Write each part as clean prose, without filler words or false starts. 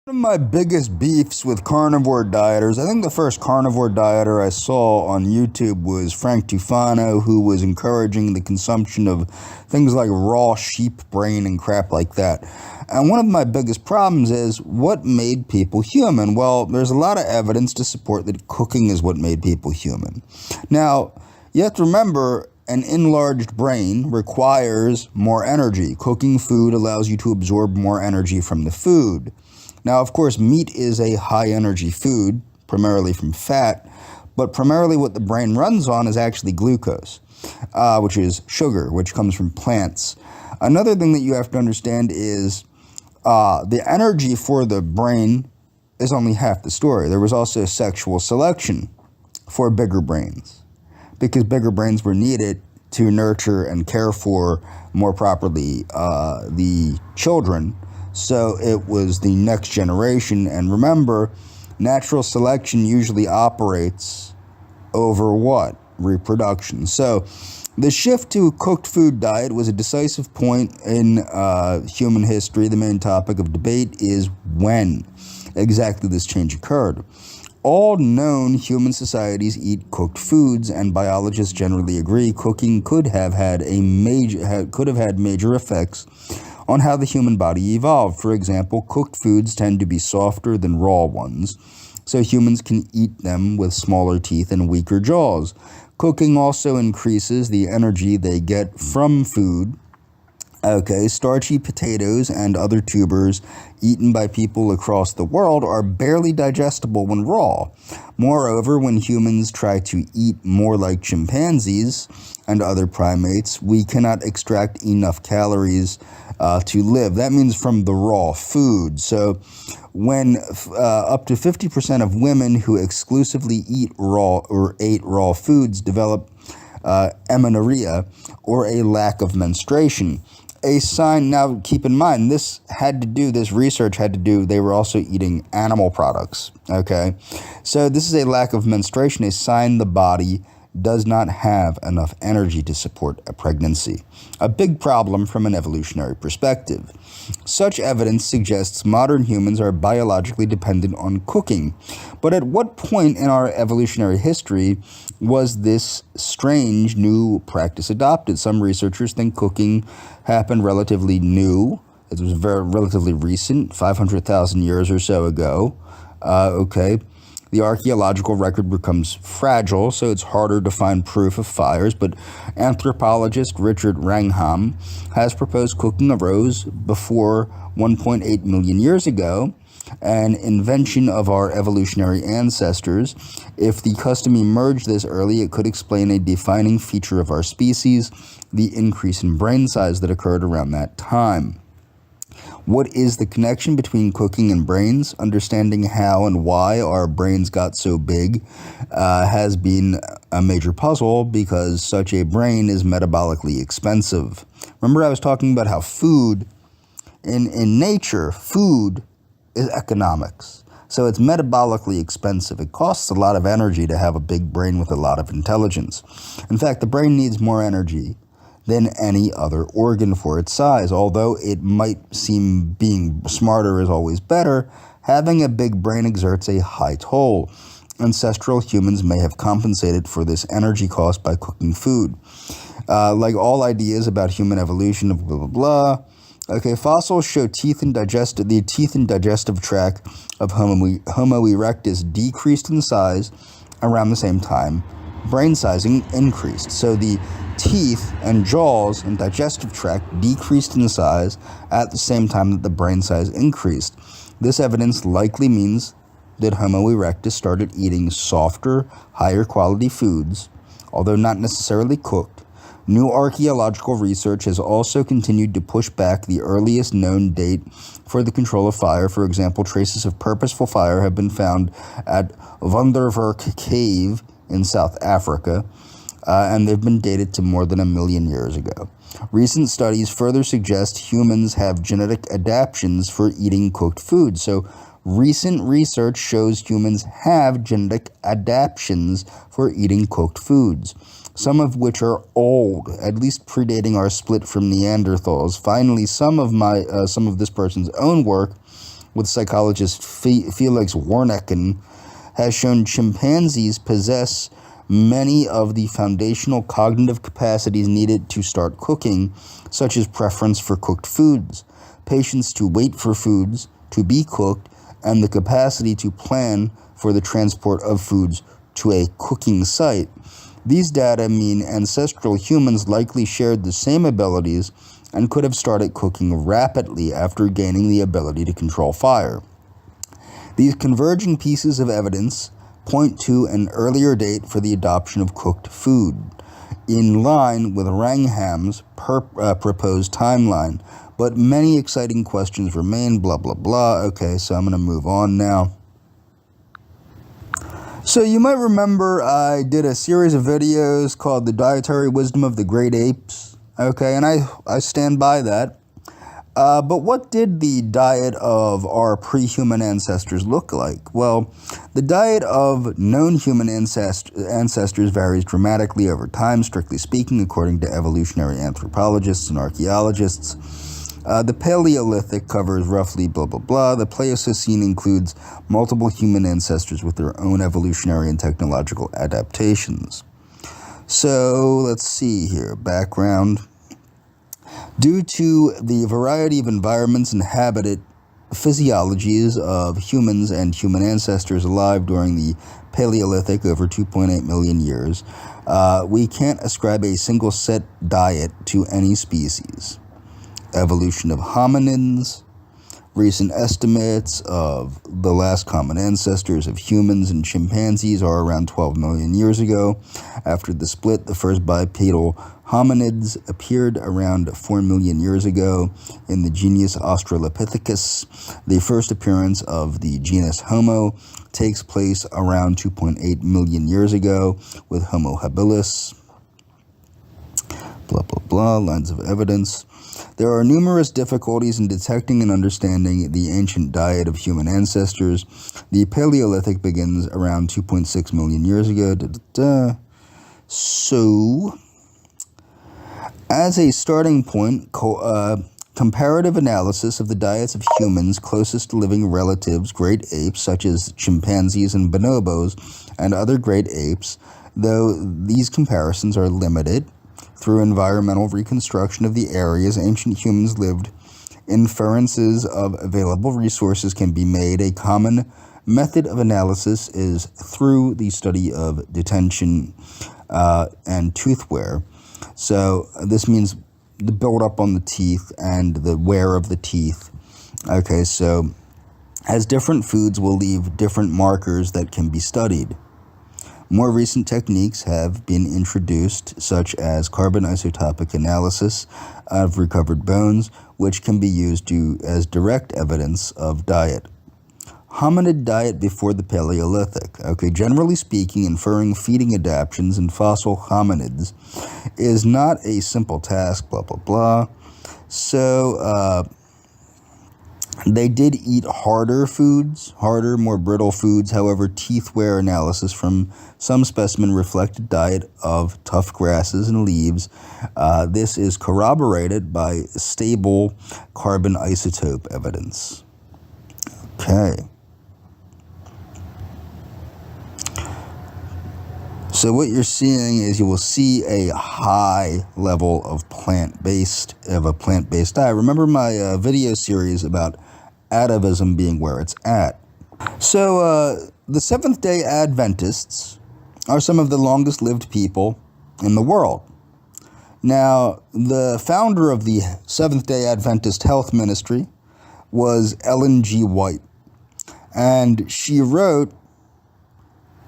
One of my biggest beefs with carnivore dieters, I think the first carnivore dieter I saw on YouTube was Frank Tufano, who was encouraging the consumption of things like raw sheep brain and crap like that. And one of my biggest problems is what made people human? Well, there's a lot of evidence to support that cooking is what made people human. Now, you have to remember, an enlarged brain requires more energy. Cooking food allows you to absorb more energy from the food. Now, of course, meat is a high-energy food, primarily from fat, but primarily what the brain runs on is actually glucose, which is sugar, which comes from plants. Another thing that you have to understand is the energy for the brain is only half the story. There was also sexual selection for bigger brains, because bigger brains were needed to nurture and care for more properly the children. So it was the next generation. And remember, natural selection usually operates over what? Reproduction. So the shift to a cooked food diet was a decisive point in human history. The main topic of debate is when exactly this change occurred. All known human societies eat cooked foods, and biologists generally agree cooking could have had major effects on how the human body evolved. For example, cooked foods tend to be softer than raw ones, so humans can eat them with smaller teeth and weaker jaws. Cooking also increases the energy they get from food. Starchy potatoes and other tubers eaten by people across the world are barely digestible when raw. Moreover, when humans try to eat more like chimpanzees and other primates, we cannot extract enough calories to live. That means from the raw food. So when up to 50% of women who exclusively eat raw or ate raw foods develop amenorrhea, or a lack of menstruation. A sign, now keep in mind, this research had to do, they were also eating animal products, okay? So this is a lack of menstruation, a sign the body does not have enough energy to support a pregnancy. A big problem from an evolutionary perspective. Such evidence suggests modern humans are biologically dependent on cooking. But at what point in our evolutionary history was this strange new practice adopted? Some researchers think cooking happened relatively new. It was relatively recent, 500,000 years or so ago. The archaeological record becomes fragile, so it's harder to find proof of fires, but anthropologist Richard Wrangham has proposed cooking arose before 1.8 million years ago, an invention of our evolutionary ancestors. If the custom emerged this early, it could explain a defining feature of our species, the increase in brain size that occurred around that time. What is the connection between cooking and brains? Understanding how and why our brains got so big has been a major puzzle, because such a brain is metabolically expensive. Remember, I was talking about how food, in nature, food is economics. So it's metabolically expensive. It costs a lot of energy to have a big brain with a lot of intelligence. In fact, the brain needs more energy than any other organ for its size. Although it might seem being smarter is always better, having a big brain exerts a high toll. Ancestral humans may have compensated for this energy cost by cooking food. Like all ideas about human evolution of blah, blah, blah. Fossils show the teeth and digestive tract of Homo erectus decreased in size around the same time brain sizing increased. So the teeth and jaws and digestive tract decreased in size at the same time that the brain size increased. This evidence likely means that Homo erectus started eating softer, higher quality foods, although not necessarily cooked. New archaeological research has also continued to push back the earliest known date for the control of fire. For example, traces of purposeful fire have been found at Wonderwerk Cave in South Africa, and they've been dated to more than 1 million years ago. Recent studies further suggest humans have genetic adaptations for eating cooked food. So recent research shows humans have genetic adaptations for eating cooked foods, some of which are old, at least predating our split from Neanderthals. Finally, some of this person's own work with psychologist Felix Warneken, has shown chimpanzees possess many of the foundational cognitive capacities needed to start cooking, such as preference for cooked foods, patience to wait for foods to be cooked, and the capacity to plan for the transport of foods to a cooking site. These data mean ancestral humans likely shared the same abilities and could have started cooking rapidly after gaining the ability to control fire. These converging pieces of evidence point to an earlier date for the adoption of cooked food, in line with Wrangham's proposed timeline. But many exciting questions remain, blah, blah, blah. Okay, so I'm going to move on now. So you might remember I did a series of videos called The Dietary Wisdom of the Great Apes. Okay, and I stand by that. But what did the diet of our pre-human ancestors look like? Well, the diet of known human ancestors varies dramatically over time, strictly speaking, according to evolutionary anthropologists and archaeologists. The Paleolithic covers roughly blah, blah, blah. The Pleistocene includes multiple human ancestors with their own evolutionary and technological adaptations. So let's see here. Background. Due to the variety of environments and habitat physiologies of humans and human ancestors alive during the Paleolithic, over 2.8 million years, we can't ascribe a single set diet to any species. Evolution of hominins. Recent estimates of the last common ancestors of humans and chimpanzees are around 12 million years ago. After the split, the first bipedal hominids appeared around 4 million years ago in the genus Australopithecus. The first appearance of the genus Homo takes place around 2.8 million years ago with Homo habilis. Blah, blah, blah, lines of evidence. There are numerous difficulties in detecting and understanding the ancient diet of human ancestors. The Paleolithic begins around 2.6 million years ago. So, as a starting point, comparative analysis of the diets of humans closest to living relatives, great apes such as chimpanzees and bonobos, and other great apes, though these comparisons are limited. Through environmental reconstruction of the areas ancient humans lived, inferences of available resources can be made. A common method of analysis is through the study of dentition and tooth wear. So this means the buildup on the teeth and the wear of the teeth. Okay, so as different foods will leave different markers that can be studied. More recent techniques have been introduced, such as carbon isotopic analysis of recovered bones, which can be used as direct evidence of diet. Hominid diet before the Paleolithic. Okay, generally speaking, inferring feeding adaptations in fossil hominids is not a simple task, blah, blah, blah. So, they did eat harder, more brittle foods. However, teeth wear analysis from some specimen reflected diet of tough grasses and leaves. This is corroborated by stable carbon isotope evidence. Okay. So what you're seeing is you will see a high level of plant-based diet. Remember my video series about atavism being where it's at. So the Seventh-day Adventists are some of the longest-lived people in the world. Now, the founder of the Seventh-day Adventist Health Ministry was Ellen G. White, and she wrote,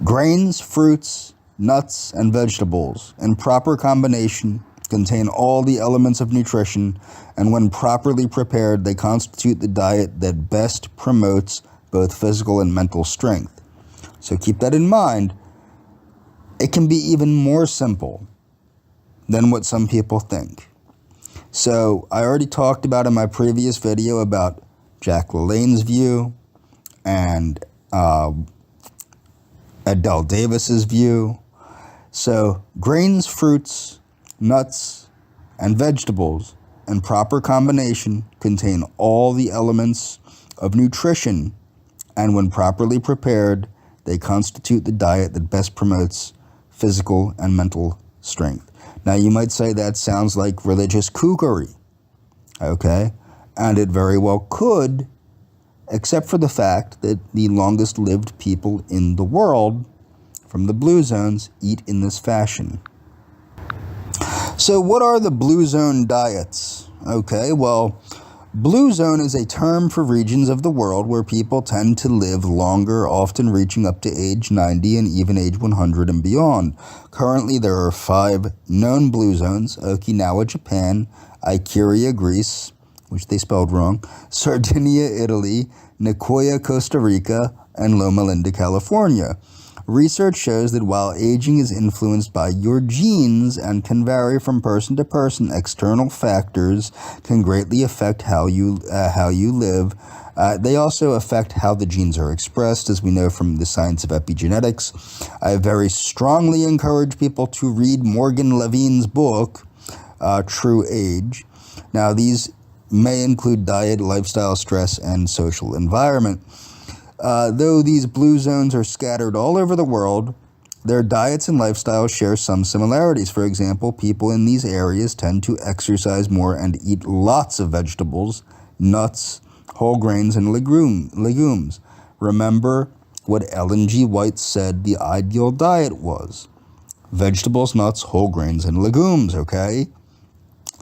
"Grains, fruits, nuts, and vegetables, in proper combination, contain all the elements of nutrition, and when properly prepared, they constitute the diet that best promotes both physical and mental strength." So keep that in mind. It can be even more simple than what some people think. So I already talked about in my previous video about Jack LaLanne's view and Adele Davis's view. So grains, fruits, nuts, and vegetables in proper combination contain all the elements of nutrition, and when properly prepared, they constitute the diet that best promotes physical and mental strength. Now, you might say that sounds like religious kookery, okay? And it very well could, except for the fact that the longest-lived people in the world from the blue zones eat in this fashion. So what are the blue zone diets? Okay, well, blue zone is a term for regions of the world where people tend to live longer, often reaching up to age 90 and even age 100 and beyond. Currently, there are 5 known blue zones: Okinawa, Japan; Icaria, Greece, which they spelled wrong; Sardinia, Italy; Nicoya, Costa Rica; and Loma Linda, California. Research shows that while aging is influenced by your genes and can vary from person to person, external factors can greatly affect how you live. They also affect how the genes are expressed, as we know from the science of epigenetics. I very strongly encourage people to read Morgan Levine's book, True Age. Now, these may include diet, lifestyle, stress, and social environment. Though these blue zones are scattered all over the world, their diets and lifestyles share some similarities. For example, people in these areas tend to exercise more and eat lots of vegetables, nuts, whole grains, and legumes. Remember what Ellen G. White said the ideal diet was: vegetables, nuts, whole grains, and legumes, okay?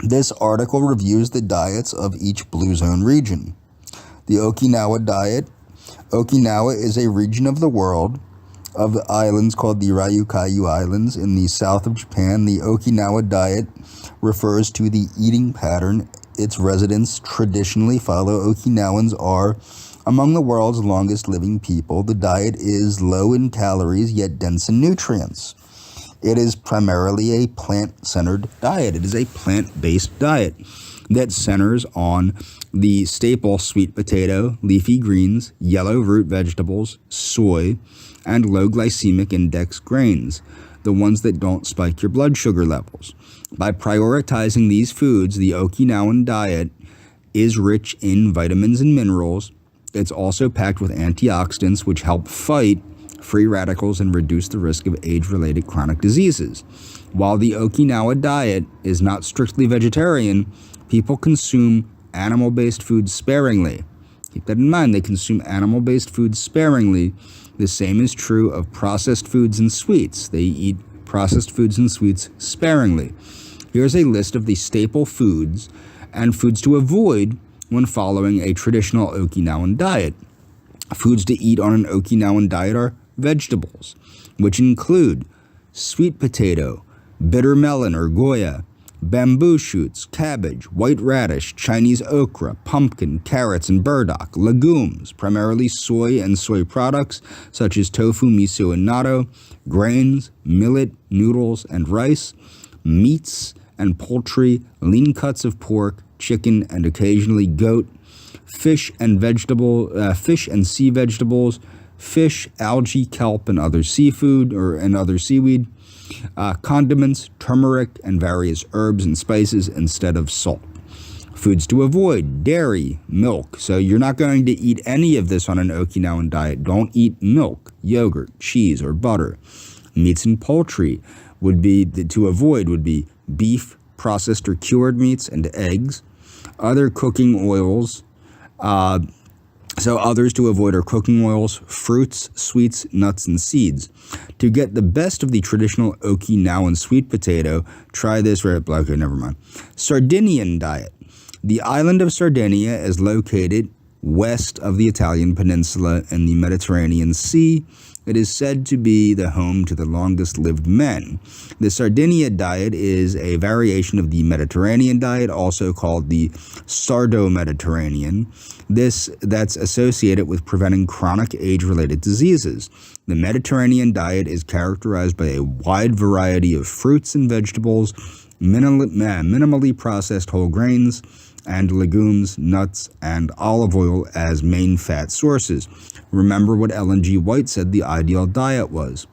This article reviews the diets of each blue zone region. The Okinawa diet. Okinawa is a region of the world of the islands called the Ryukyu Islands in the south of Japan. The Okinawa diet refers to the eating pattern its residents traditionally follow. Okinawans are among the world's longest living people. The diet is low in calories yet dense in nutrients. It is primarily a plant-centered diet. It is a plant-based diet that centers on the staple sweet potato, leafy greens, yellow root vegetables, soy, and low glycemic index grains, the ones that don't spike your blood sugar levels. By prioritizing these foods, the Okinawan diet is rich in vitamins and minerals. It's also packed with antioxidants, which help fight free radicals and reduce the risk of age-related chronic diseases. While the Okinawa diet is not strictly vegetarian, people consume animal-based foods sparingly. Keep that in mind, they consume animal-based foods sparingly. The same is true of processed foods and sweets. They eat processed foods and sweets sparingly. Here's a list of the staple foods and foods to avoid when following a traditional Okinawan diet. Foods to eat on an Okinawan diet are vegetables, which include sweet potato, bitter melon or goya, bamboo shoots, cabbage, white radish, Chinese okra, pumpkin, carrots, and burdock. Legumes, primarily soy and soy products such as tofu, miso, and natto. Grains, millet, noodles, and rice. Meats and poultry, lean cuts of pork, chicken, and occasionally goat. Fish and sea vegetables. Fish, algae, kelp, and other seafood and other seaweed. Condiments, turmeric, and various herbs and spices instead of salt. Foods to avoid: dairy, milk. So you're not going to eat any of this on an Okinawan diet. Don't eat milk, yogurt, cheese, or butter. Meats and poultry to avoid would be beef, processed or cured meats, and eggs. Other cooking oils. So others to avoid are cooking oils, fruits, sweets, nuts, and seeds. To get the best of the traditional Okinawan sweet potato, try this okay, never mind. Sardinian diet. The island of Sardinia is located west of the Italian peninsula in the Mediterranean Sea. It is said to be the home to the longest-lived men. The Sardinia diet is a variation of the Mediterranean diet, also called the Sardo-Mediterranean. That's associated with preventing chronic age-related diseases. The Mediterranean diet is characterized by a wide variety of fruits and vegetables, minimally processed whole grains, and legumes, nuts, and olive oil as main fat sources. Remember what Ellen G. White said the ideal diet was.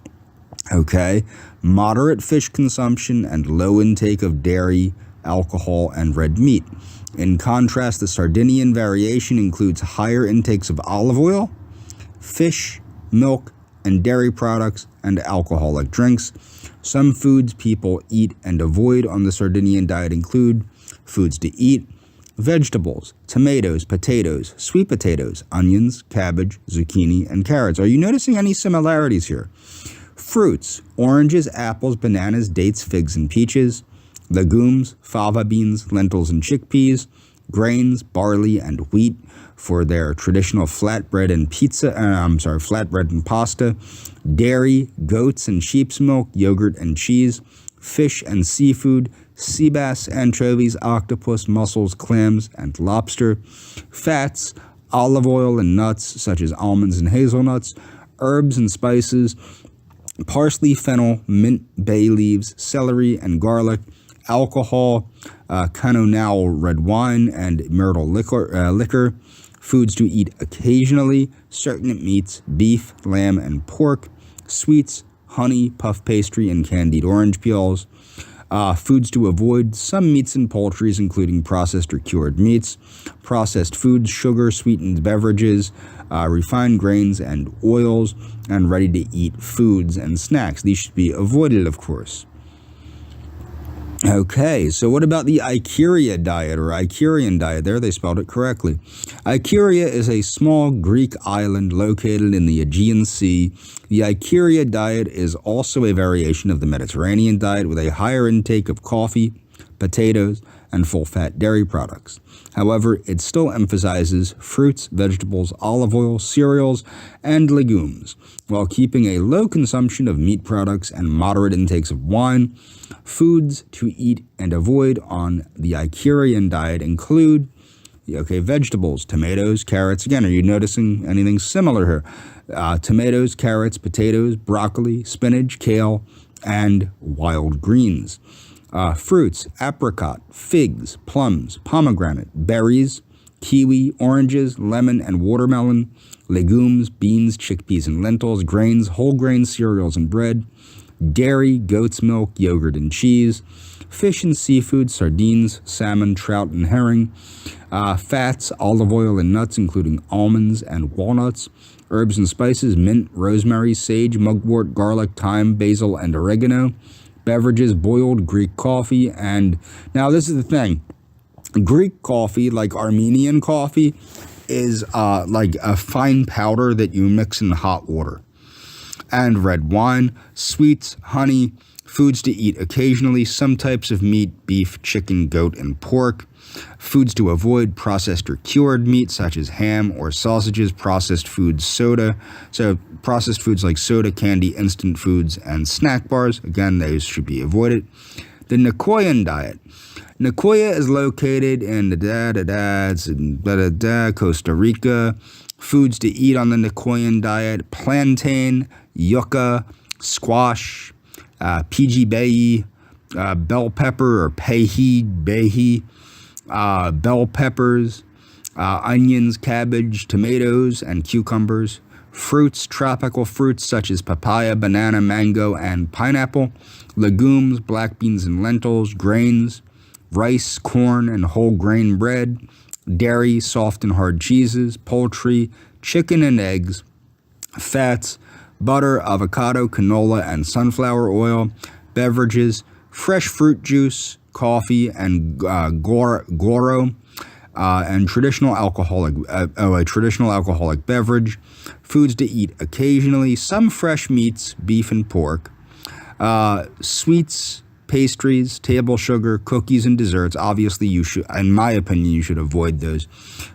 Okay, moderate fish consumption and low intake of dairy, alcohol, and red meat. In contrast, the Sardinian variation includes higher intakes of olive oil, fish, milk, and dairy products, and alcoholic drinks. Some foods people eat and avoid on the Sardinian diet include foods to eat: vegetables, tomatoes, potatoes, sweet potatoes, onions, cabbage, zucchini, and carrots. Are you noticing any similarities here? Fruits: oranges, apples, bananas, dates, figs, and peaches. Legumes: fava beans, lentils, and chickpeas. Grains: barley and wheat for their traditional flatbread and pasta. Dairy: goats and sheep's milk, yogurt and cheese. Fish and seafood: sea bass, anchovies, octopus, mussels, clams, and lobster. Fats: olive oil and nuts such as almonds and hazelnuts. Herbs and spices: parsley, fennel, mint, bay leaves, celery, and garlic. Alcohol: Canonal red wine and myrtle liquor. Foods to eat occasionally: certain meats, beef, lamb, and pork. Sweets: honey, puff pastry, and candied orange peels. Foods to avoid: some meats and poultries, including processed or cured meats. Processed foods: sugar, sweetened beverages, refined grains and oils, and ready-to-eat foods and snacks. These should be avoided, of course. Okay, so what about the Icaria diet or Icarian diet? There, they spelled it correctly. Icaria is a small Greek island located in the Aegean Sea. The Icaria diet is also a variation of the Mediterranean diet with a higher intake of coffee, potatoes, and full-fat dairy products. However, it still emphasizes fruits, vegetables, olive oil, cereals, and legumes, while keeping a low consumption of meat products and moderate intakes of wine. Foods to eat and avoid on the Icarian diet include, vegetables: tomatoes, carrots. Again, are you noticing anything similar here? Tomatoes, carrots, potatoes, broccoli, spinach, kale, and wild greens. Fruits: apricot, figs, plums, pomegranate, berries, kiwi, oranges, lemon, and watermelon. Legumes: beans, chickpeas, and lentils. Grains: whole grain cereals and bread. Dairy: goat's milk, yogurt, and cheese. Fish and seafood: sardines, salmon, trout, and herring. Fats: olive oil and nuts, including almonds and walnuts. Herbs and spices: mint, rosemary, sage, mugwort, garlic, thyme, basil, and oregano. Beverages: boiled Greek coffee. And now this is the thing. Greek coffee, like Armenian coffee, is like a fine powder that you mix in hot water. And red wine. Sweets: honey. Foods to eat occasionally: some types of meat: beef, chicken, goat, and pork. Foods to avoid: processed or cured meat such as ham or sausages. Processed foods: soda. So processed foods like soda, candy, instant foods, and snack bars. Again, those should be avoided. The Nicoyan diet. Nicoya is located in Costa Rica. Foods to eat on the Nicoyan diet: plantain, yucca, squash, PG bell pepper or behi, bell peppers, onions, cabbage, tomatoes, and cucumbers. Fruits: tropical fruits such as papaya, banana, mango, and pineapple. Legumes: black beans and lentils. Grains: rice, corn, and whole grain bread. Dairy: soft and hard cheeses. Poultry: chicken and eggs. Fats: butter, avocado, canola, and sunflower oil. Beverages: fresh fruit juice, coffee, and goro, and traditional alcoholic beverage. Foods to eat occasionally: some fresh meats, beef and pork. Sweets, pastries, table sugar, cookies, and desserts. Obviously, you should, in my opinion, you should avoid those.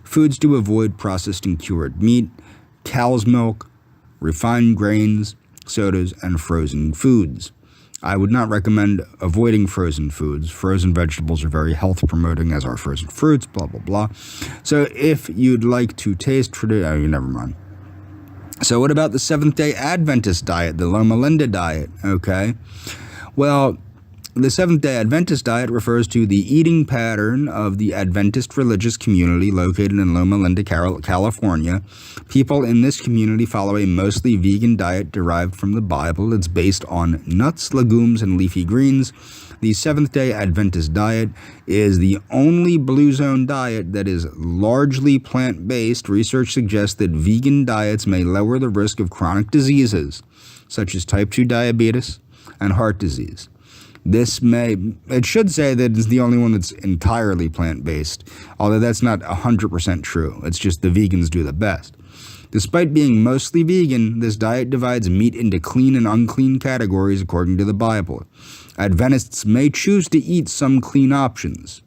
Foods to avoid: processed and cured meat, cow's milk, refined grains, sodas, and frozen foods. I would not recommend avoiding frozen foods. Frozen vegetables are very health promoting, as are frozen fruits, blah, blah, blah. So if you'd like to taste never mind. So what about the Seventh-day Adventist diet, the Loma Linda diet? Okay. Well, The Seventh-day Adventist diet refers to the eating pattern of the Adventist religious community located in Loma Linda, California. People in this community follow a mostly vegan diet derived from the Bible. It's based on nuts, legumes, and leafy greens. The Seventh-day Adventist diet is the only Blue Zone diet that is largely plant-based. Research suggests that vegan diets may lower the risk of chronic diseases, such as type 2 diabetes and heart disease. It should say that it's the only one that's entirely plant-based, although that's not 100% true. It's just the vegans do the best. Despite being mostly vegan, this diet divides meat into clean and unclean categories according to the Bible. Adventists may choose to eat some clean options.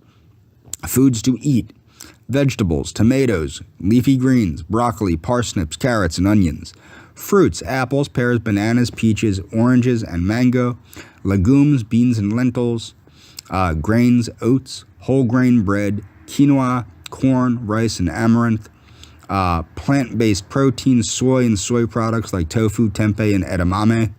Foods to eat: vegetables, tomatoes, leafy greens, broccoli, parsnips, carrots, and onions. Fruits: apples, pears, bananas, peaches, oranges, and mango. Legumes: beans and lentils. Grains: oats, whole grain bread, quinoa, corn, rice, and amaranth. Plant-based proteins: soy and soy products like tofu, tempeh, and edamame.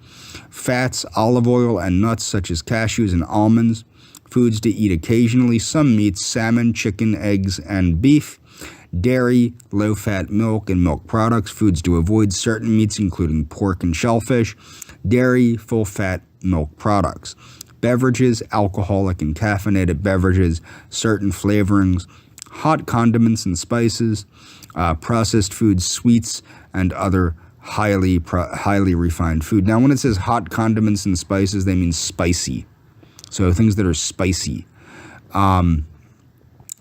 Fats: olive oil and nuts such as cashews and almonds. Foods to eat occasionally: some meats: salmon, chicken, eggs, and beef. Dairy: low-fat milk and milk products. Foods to avoid: certain meats including pork and shellfish. Dairy, full-fat milk products. Beverages: alcoholic and caffeinated beverages, certain flavorings, hot condiments and spices, processed foods, sweets, and other highly refined food. Now, when it says hot condiments and spices, they mean spicy. So things that are spicy.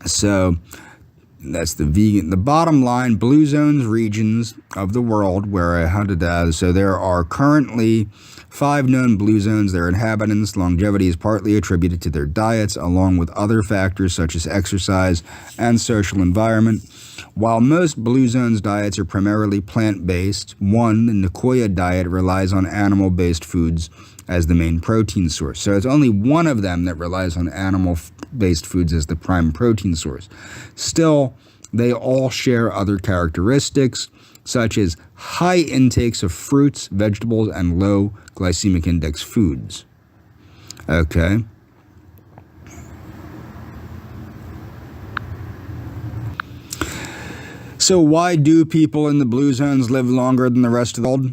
So that's the vegan. The bottom line: Blue Zones regions of the world where so there are currently 5 known Blue Zones. Their inhabitants' longevity is partly attributed to their diets, along with other factors such as exercise and social environment. While most Blue Zones diets are primarily plant-based, the Nicoya diet relies on animal-based foods as the main protein source. So it's only one of them that relies on animal-based foods as the prime protein source. Still, they all share other characteristics, such as high intakes of fruits, vegetables, and low glycemic index foods. Okay. So why do people in the Blue Zones live longer than the rest of the world?